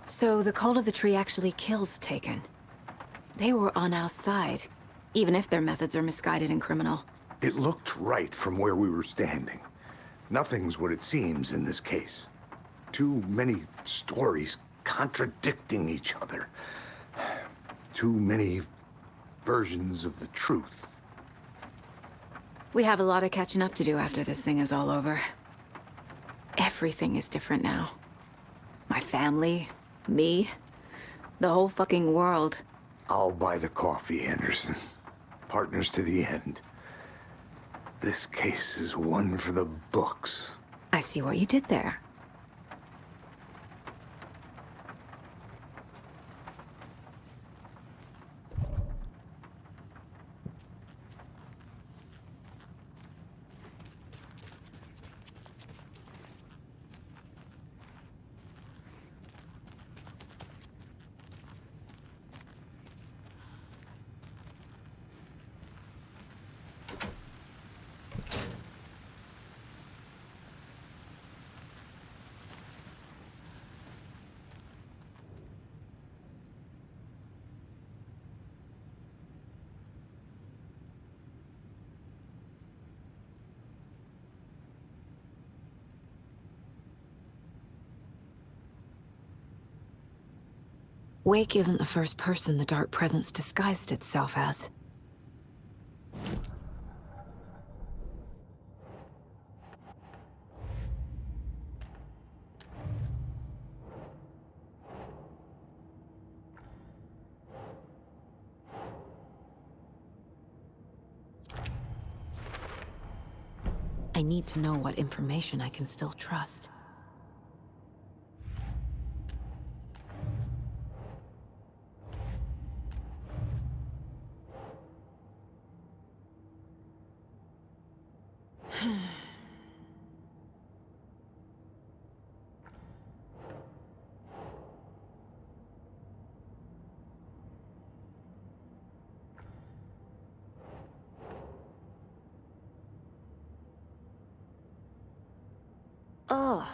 So the cult of the tree actually kills Taken. They were on our side, even if their methods are misguided and criminal. It looked right from where we were standing. Nothing's what it seems in this case. Too many stories contradicting each other. Too many versions of the truth. We have a lot of catching up to do after this thing is all over. Everything is different now. My family, me, the whole fucking world. I'll buy the coffee, Anderson. Partners to the end. This case is one for the books. I see what you did there. Wake isn't the first person the dark presence disguised itself as. I need to know what information I can still trust. Ugh.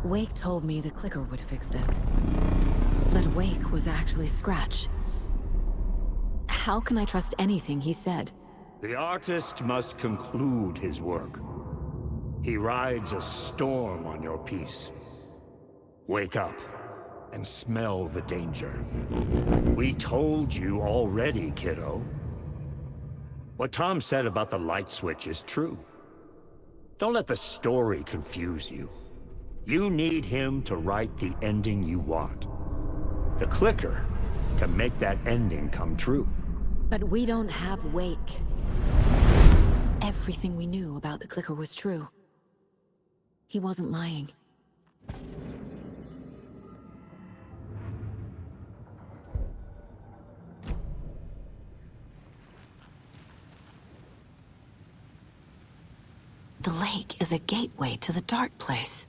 Wake told me the clicker would fix this. But Wake was actually Scratch. How can I trust anything he said? The artist must conclude his work. He rides a storm on your piece. Wake up and smell the danger. We told you already, kiddo. What Tom said about the light switch is true. Don't let the story confuse you. You need him to write the ending you want. The clicker can make that ending come true. But we don't have Wake. Everything we knew about the clicker was true. He wasn't lying. The lake is a gateway to the dark place.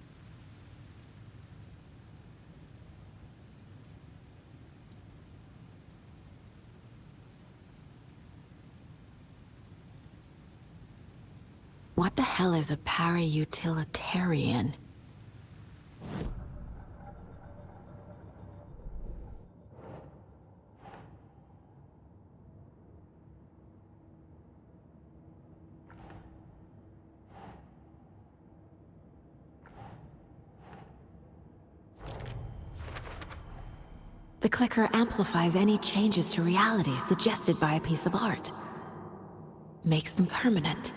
What the hell is a para-utilitarian? The clicker amplifies any changes to reality suggested by a piece of art. Makes them permanent.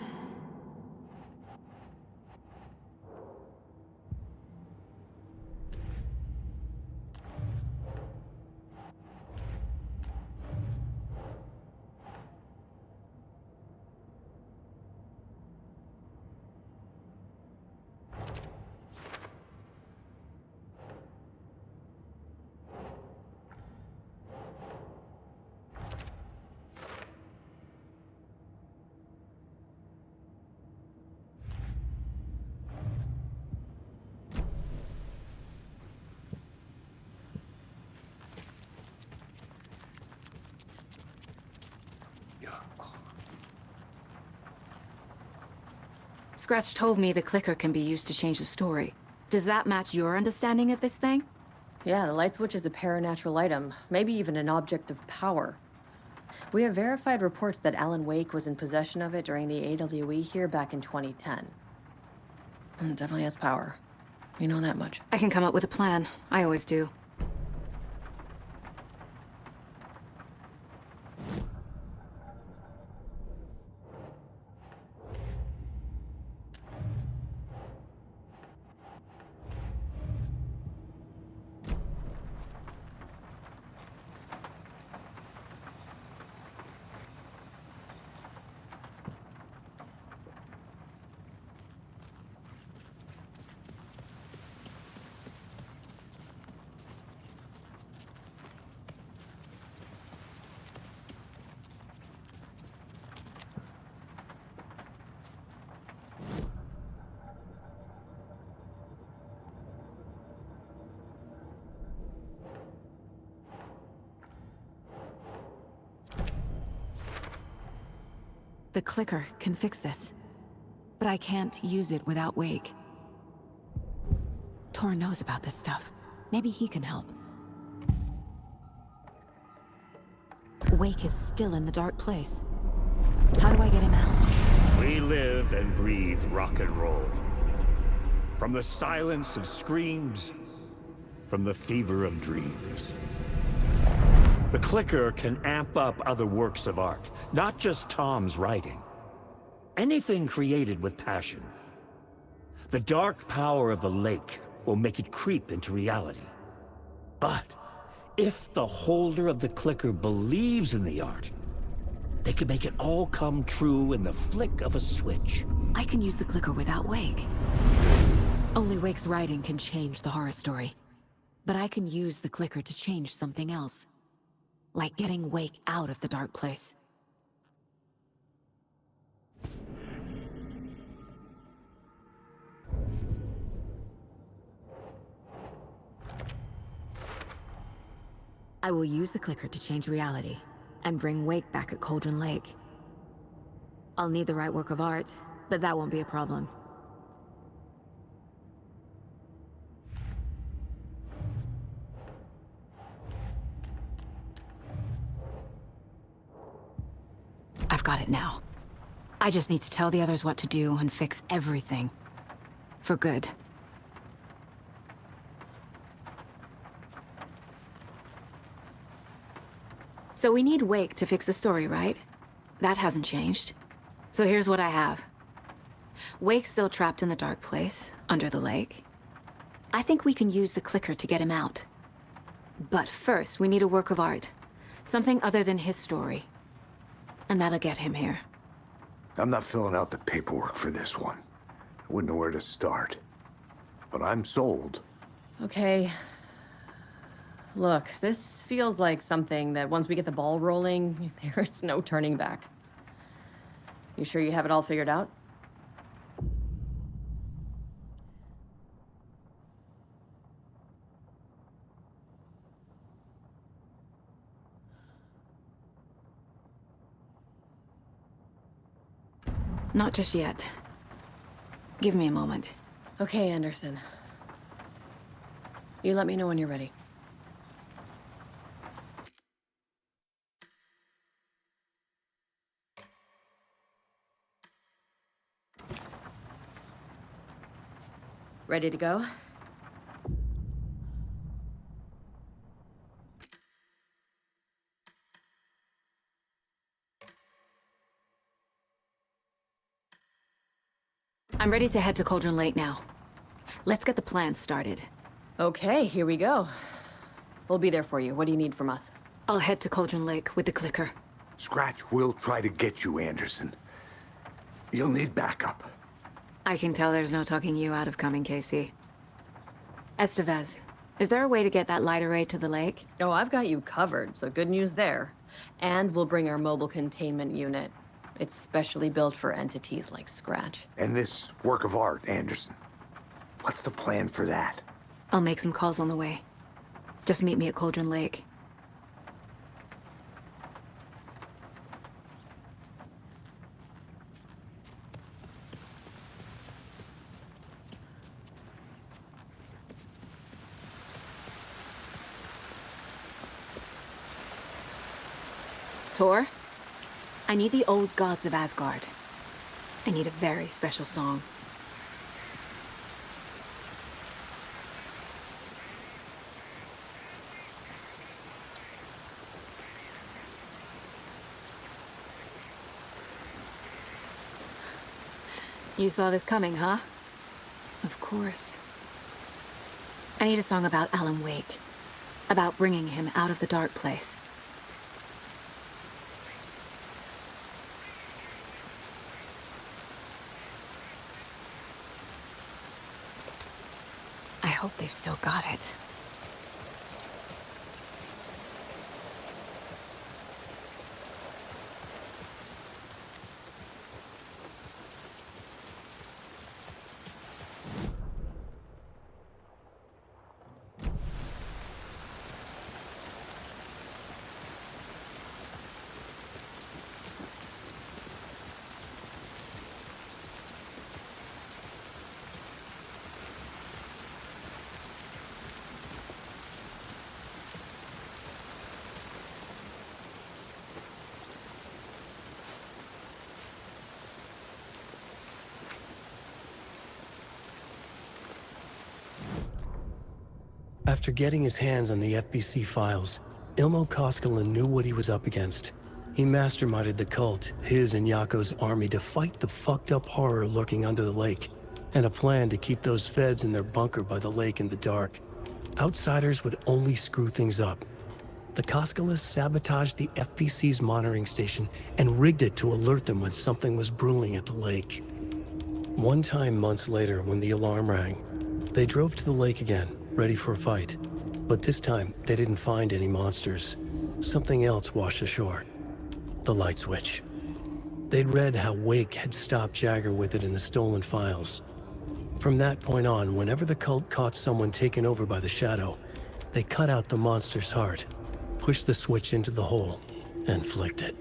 Scratch told me the clicker can be used to change the story. Does that match your understanding of this thing? Yeah, the light switch is a paranatural item, maybe even an object of power. We have verified reports that Alan Wake was in possession of it during the AWE here back in 2010. It definitely has power. You know that much. I can come up with a plan. I always do. The clicker can fix this. But I can't use it without Wake. Tor knows about this stuff. Maybe he can help. Wake is still in the dark place. How do I get him out? We live and breathe rock and roll. From the silence of screams, from the fever of dreams. The clicker can amp up other works of art, not just Tom's writing. Anything created with passion. The dark power of the lake will make it creep into reality. But if the holder of the clicker believes in the art, they can make it all come true in the flick of a switch. I can use the clicker without Wake. Only Wake's writing can change the horror story. But I can use the clicker to change something else. Like getting Wake out of the dark place. I will use the clicker to change reality, and bring Wake back at Cauldron Lake. I'll need the right work of art, but that won't be a problem. I've got it now. I just need to tell the others what to do and fix everything. For good. So we need Wake to fix the story, right? That hasn't changed. So here's what I have. Wake's still trapped in the dark place, under the lake. I think we can use the clicker to get him out. But first, we need a work of art. Something other than his story. And that'll get him here. I'm not filling out the paperwork for this one. I wouldn't know where to start. But I'm sold. Okay. Look, this feels like something that once we get the ball rolling, there's no turning back. You sure you have it all figured out? Not just yet. Give me a moment. Okay, Anderson. You let me know when you're ready. Ready to go? I'm ready to head to Cauldron Lake now. Let's get the plan started. Okay, here we go. We'll be there for you. What do you need from us? I'll head to Cauldron Lake with the clicker. Scratch will try to get you, Anderson. You'll need backup. I can tell there's no talking you out of coming, Casey. Estevez, is there a way to get that light array to the lake? Oh, I've got you covered, so good news there. And we'll bring our mobile containment unit. It's specially built for entities like Scratch. And this work of art, Anderson. What's the plan for that? I'll make some calls on the way. Just meet me at Cauldron Lake. Tor, I need the old gods of Asgard. I need a very special song. You saw this coming, huh? Of course. I need a song about Alan Wake. About bringing him out of the dark place. I hope they've still got it. After getting his hands on the FBC files, Ilmo Koskinen knew what he was up against. He masterminded the cult, his and Yako's army, to fight the fucked up horror lurking under the lake, and a plan to keep those feds in their bunker by the lake in the dark. Outsiders would only screw things up. The Koskinen sabotaged the FBC's monitoring station and rigged it to alert them when something was brewing at the lake. One time months later, when the alarm rang, they drove to the lake again, ready for a fight. But this time, they didn't find any monsters. Something else washed ashore. The light switch. They'd read how Wake had stopped Jagger with it in the stolen files. From that point on, whenever the cult caught someone taken over by the Shadow, they cut out the monster's heart, pushed the switch into the hole, and flicked it.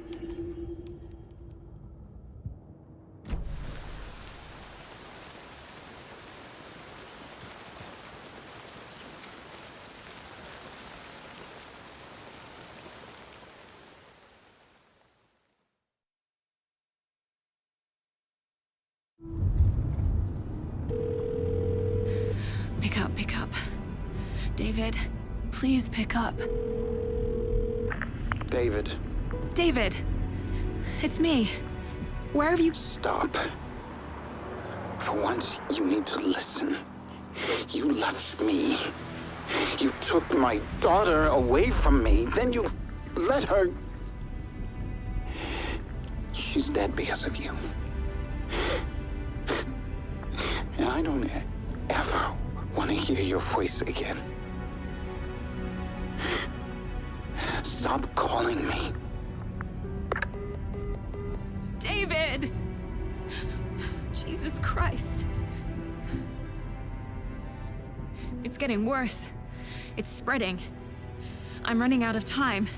Pick up. David, please pick up. David. David! It's me. Where have you... Stop. For once, you need to listen. You left me. You took my daughter away from me. Then you let her... She's dead because of you. And I don't ever want to hear your voice again. Stop calling me. David! Jesus Christ. It's getting worse. It's spreading. I'm running out of time.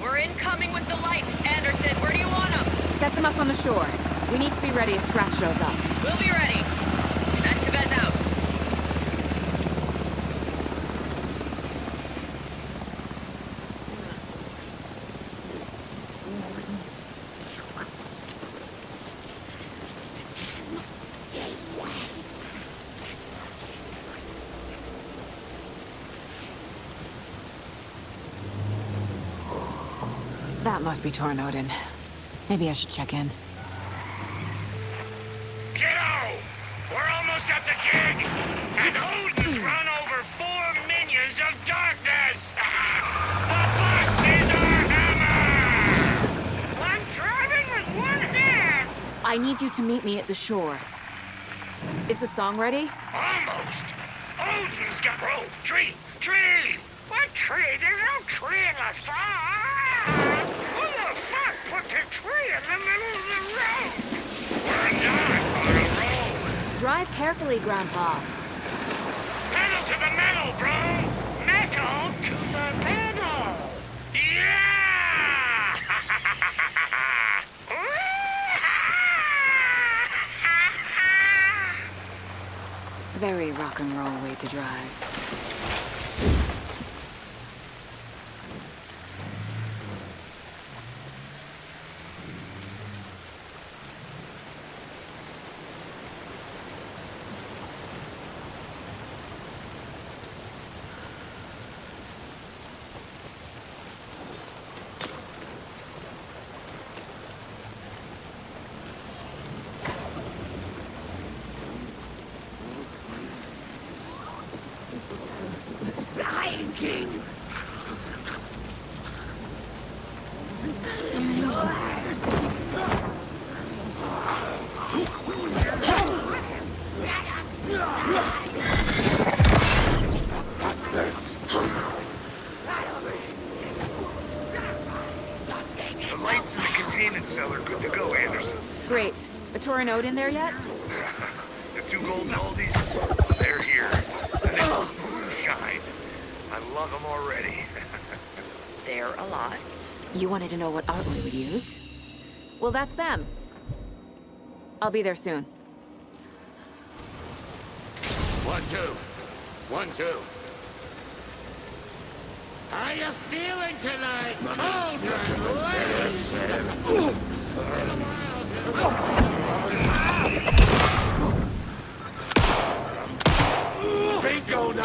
We're incoming with the lights. Anderson, where do you want them? Set them up on the shore. We need to be ready if Scratch shows up. We'll be ready. Activez out. That must be Tornodin. Maybe I should check in. Kiddo! We're almost at the gig! And Odin's run over 4 minions of darkness! The boss is our hammer! One driving with one hand! I need you to meet me at the shore. Is the song ready? Almost! Odin's got rope! Tree! Tree! What tree? There's no tree in the song! Who the fuck put the tree in the middle of the road? We're not on a road! Drive carefully, Grandpa. Pedal to the metal, bro! Metal to the pedal! Yeah! Very rock and roll way to drive. The lights in the containment cell are good to go, Anderson. Great. A Torinode in there yet? The 2 golden oldies, they're here. And they moonshine. I love them already. They're a lot. You wanted to know what art we would use? Well, that's them. I'll be there soon. 1, 2. 1, 2. How you feeling tonight, children? Bingo now!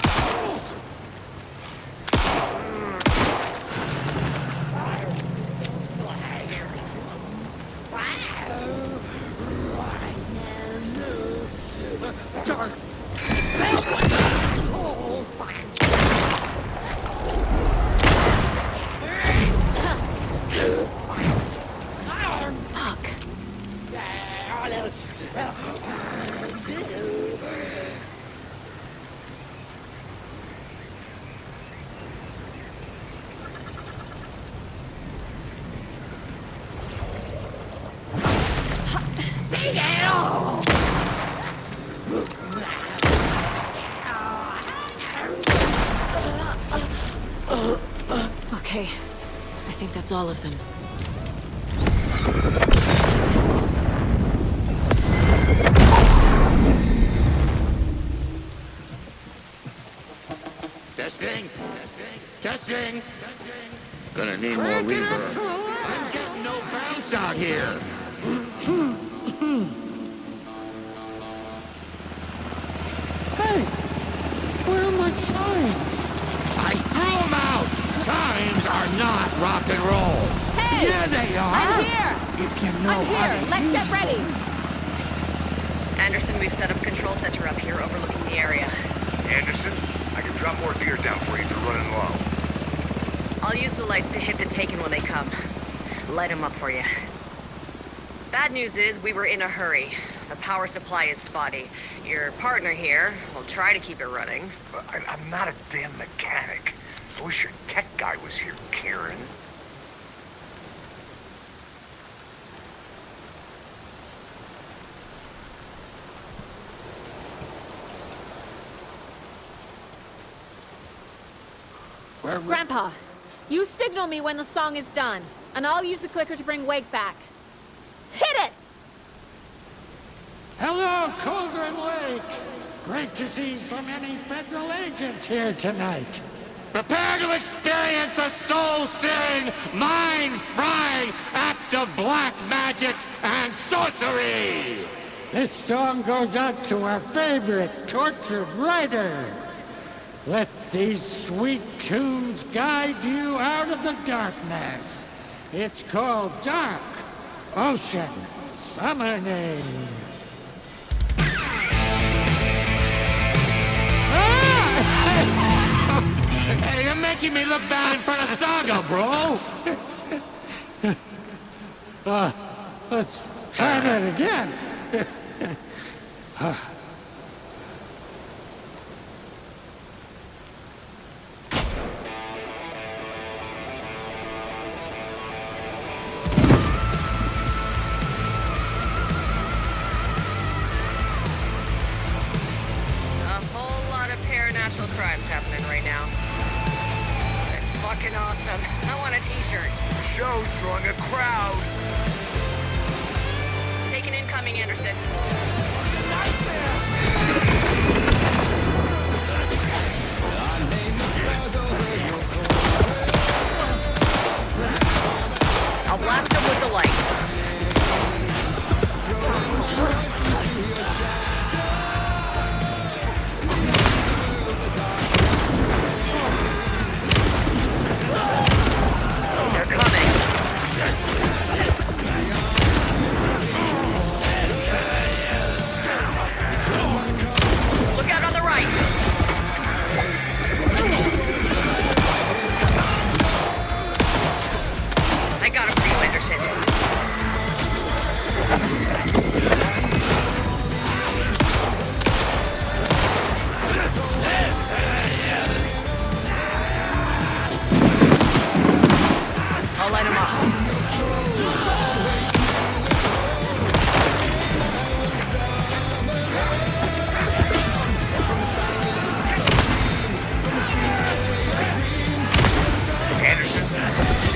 Dark. Fuck. Okay. I think that's all of them. Testing. Testing. Gonna need more reverb. I'm getting no bounce out here. Hey, where are my chimes? I threw them out. Chimes are not rock and roll. Hey! Yeah, they are. I'm here! If you know I'm here! Let's get ready! Anderson, we've set up a control center up here overlooking the area. Anderson, I can drop more gear down for you if you're running low. I'll use the lights to hit the Taken when they come. Light them up for you. Bad news is, we were in a hurry. The power supply is spotty. Your partner here will try to keep it running. I'm not a damn mechanic. I wish your tech guy was here, Karen. Grandpa, you signal me when the song is done, and I'll use the clicker to bring Wake back. Hit it! Hello, Cauldron Lake. Great to see so many federal agents here tonight. Prepare to experience a soul-searing, mind-frying act of black magic and sorcery! This song goes out to our favorite tortured writer. Let these sweet tunes guide you out of the darkness. It's called Dark Ocean summoning. Hey, you're making me look bad in front of Saga, bro. Let's try that again. Natural crimes happening right now. It's fucking awesome. I want a t-shirt. The show's drawing a crowd. Taking incoming, Anderson. I'll blast him with the light.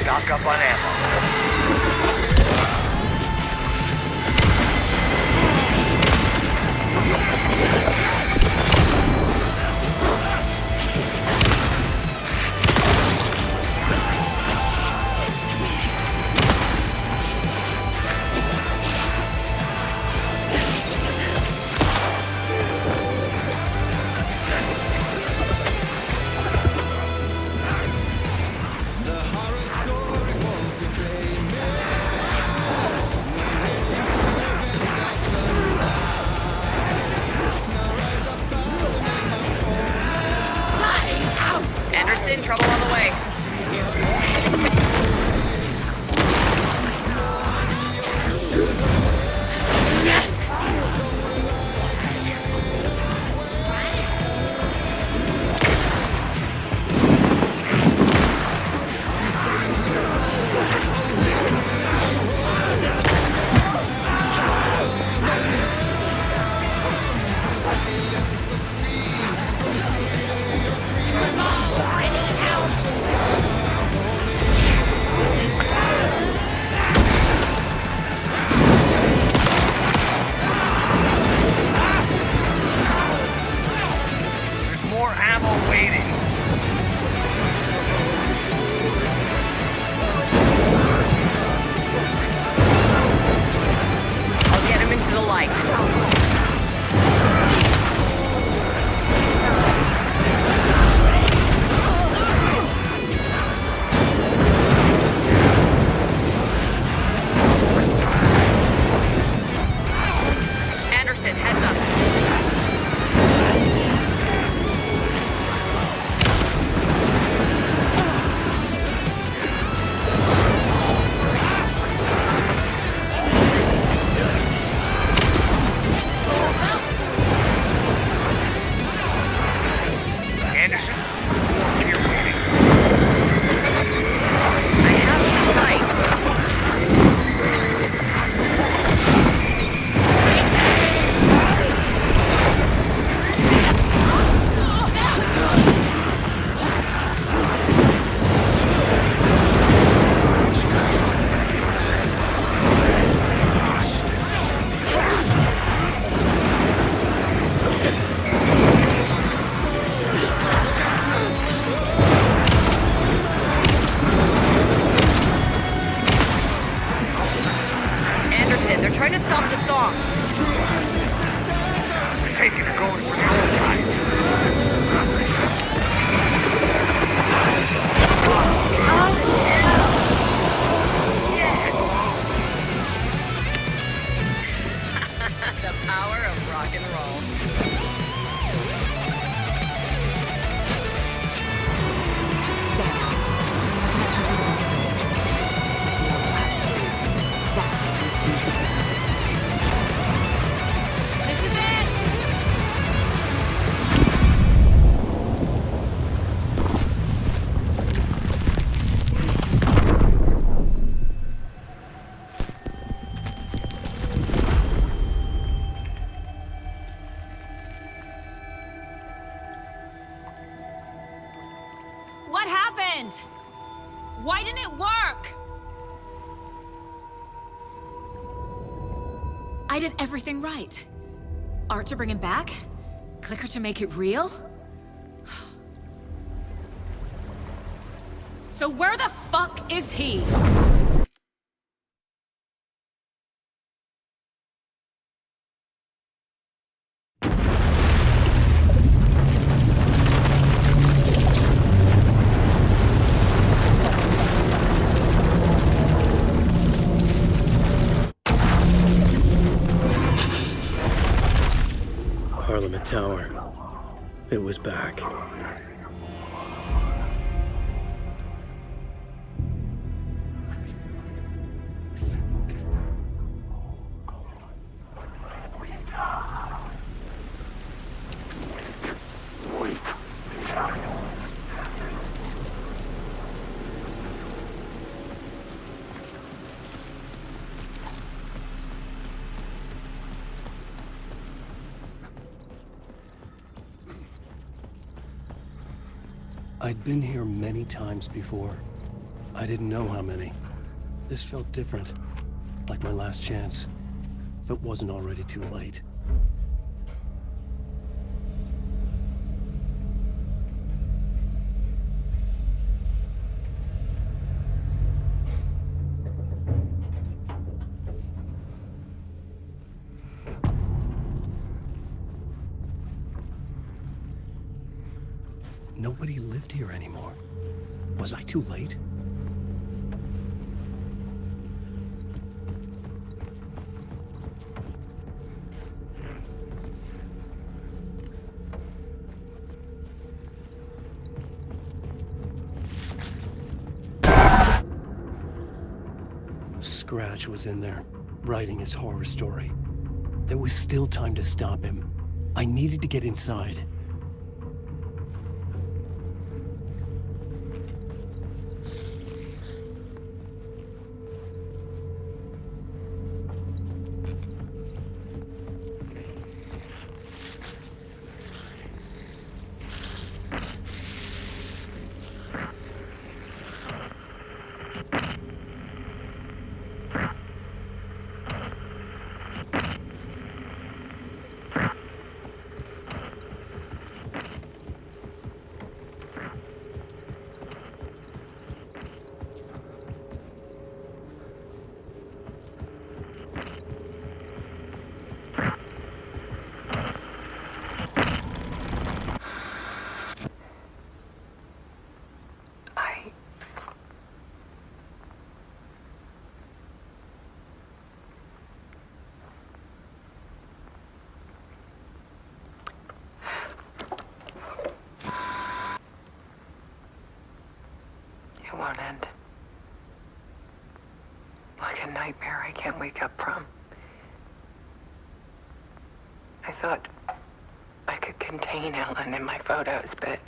Stock up on ammo. Anderson, trouble on the way. I did everything right. Art to bring him back? Clicker to make it real? So where the fuck is he? Parliament Tower. It was back. I'd been here many times before. I didn't know how many. This felt different, like my last chance, if it wasn't already too late. Nobody lived here anymore. Was I too late? Scratch was in there, writing his horror story. There was still time to stop him. I needed to get inside. It won't end. Like a nightmare I can't wake up from. I thought I could contain Ellen in my photos, but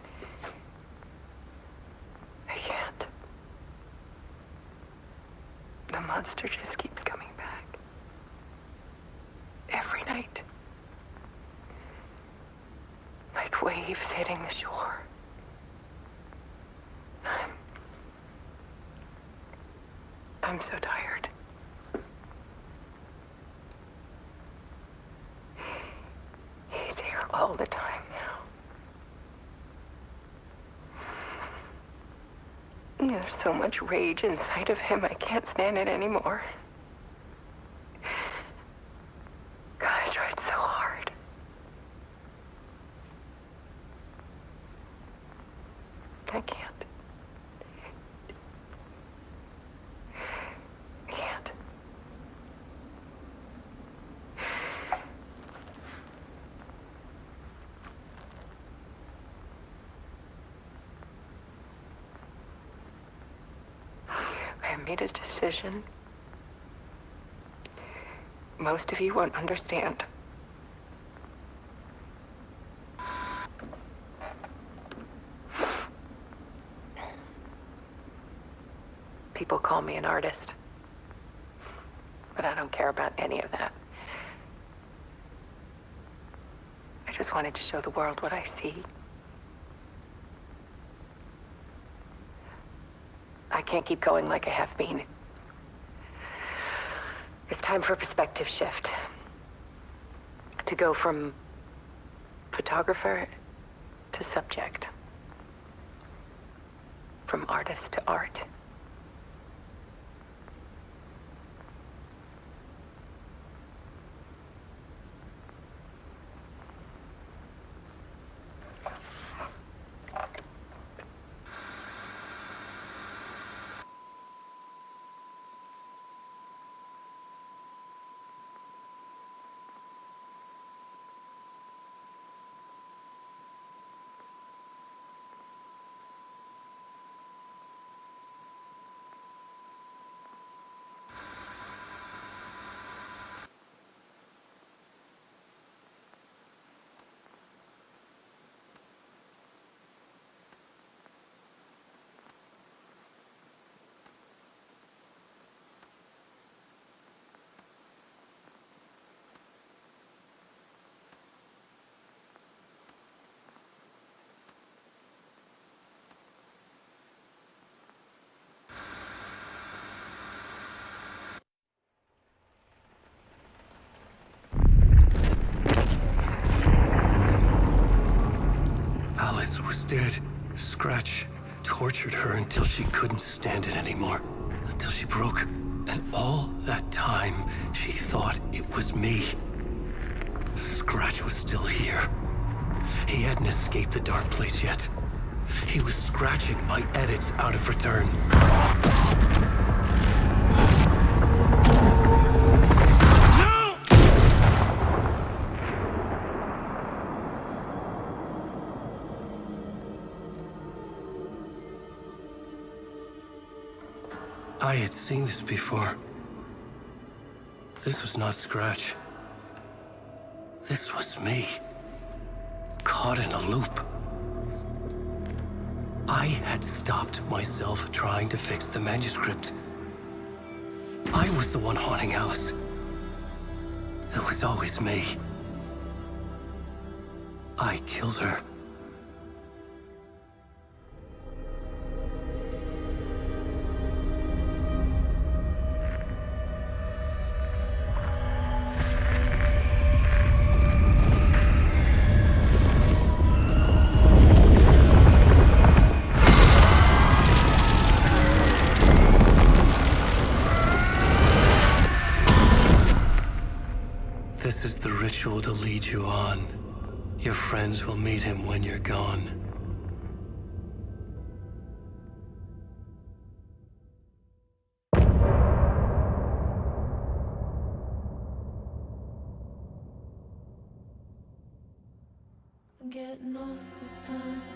I can't. The monster just keeps coming back. Every night. Like waves hitting the shore. I'm so tired. He's here all the time now. There's so much rage inside of him, I can't stand it anymore. God, I tried so hard. I can't. I made a decision. Most of you won't understand. People call me an artist, but I don't care about any of that. I just wanted to show the world what I see. I can't keep going like I have been. It's time for a perspective shift. To go from photographer to subject. From artist to art. Alice was dead. Scratch tortured her until she couldn't stand it anymore. Until she broke. And all that time, she thought it was me. Scratch was still here. He hadn't escaped the dark place yet. He was scratching my edits out of return. I had seen this before. This was not Scratch. This was me. Caught in a loop. I had stopped myself trying to fix the manuscript. I was the one haunting Alice. It was always me. I killed her. This is the ritual to lead you on. Your friends will meet him when you're gone. I'm getting off this time.